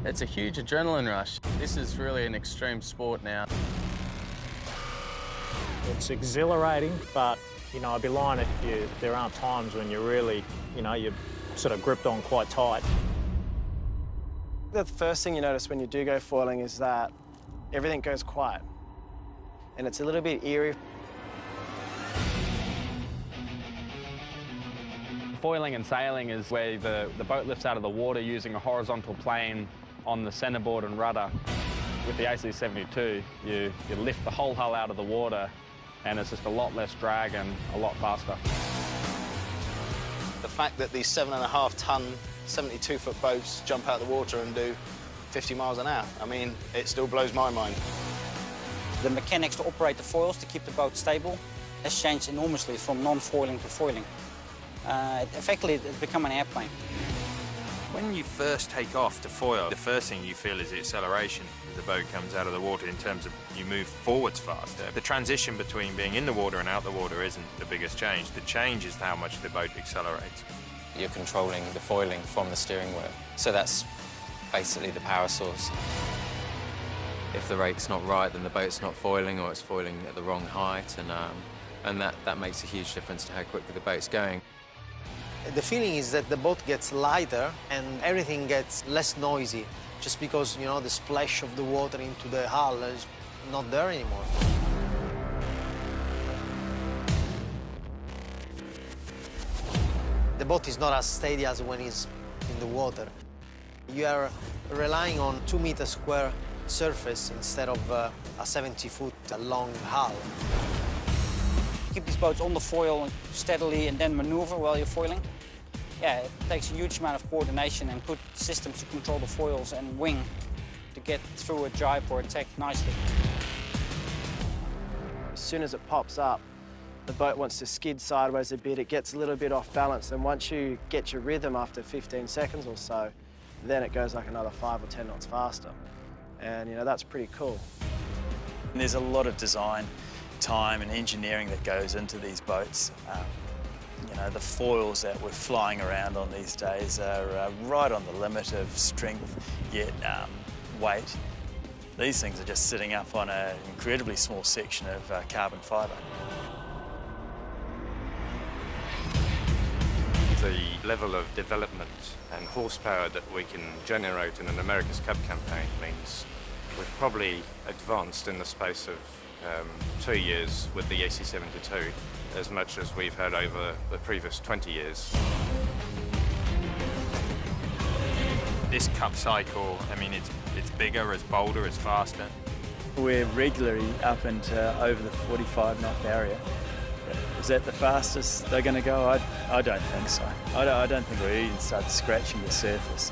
It's a huge adrenaline rush. This is really an extreme sport now. It's exhilarating, but, I'd be lying if there aren't times when you're really, you're sort of gripped on quite tight. The first thing you notice when you do go foiling is that everything goes quiet, and it's a little bit eerie. Foiling and sailing is where the boat lifts out of the water using a horizontal plane on the centreboard and rudder. With the AC72, you lift the whole hull out of the water, and it's just a lot less drag and a lot faster. The fact that these 7.5-ton, 72-foot boats jump out of the water and do 50 miles an hour, I mean, it still blows my mind. The mechanics to operate the foils to keep the boat stable has changed enormously from non-foiling to foiling. Effectively, it's become an airplane. When you first take off to foil, the first thing you feel is the acceleration as the boat comes out of the water in terms of you move forwards faster. The transition between being in the water and out the water isn't the biggest change. The change is how much the boat accelerates. You're controlling the foiling from the steering wheel, so that's basically the power source. If the rate's not right, then the boat's not foiling, or it's foiling at the wrong height, and that makes a huge difference to how quickly the boat's going. The feeling is that the boat gets lighter and everything gets less noisy, just because, the splash of the water into the hull is not there anymore. The boat is not as steady as when it's in the water. You are relying on 2-meter square surface instead of a 70-foot long hull. Keep these boats on the foil steadily and then maneuver while you're foiling. Yeah, it takes a huge amount of coordination and good systems to control the foils and wing to get through a jibe or a tack nicely. As soon as it pops up, the boat wants to skid sideways a bit. It gets a little bit off balance, and once you get your rhythm after 15 seconds or so, then it goes like another 5 or 10 knots faster. And, that's pretty cool. And there's a lot of design, time and engineering that goes into these boats. The foils that we're flying around on these days are right on the limit of strength, yet weight. These things are just sitting up on an incredibly small section of carbon fibre. The level of development and horsepower that we can generate in an America's Cup campaign means we've probably advanced in the space of 2 years with the AC72 as much as we've had over the previous 20 years. This Cup cycle, I mean, it's bigger, it's bolder, it's faster. We're regularly up into over the 45-knot barrier. Is that the fastest they're going to go? I don't think so. I don't think we've even started scratching the surface.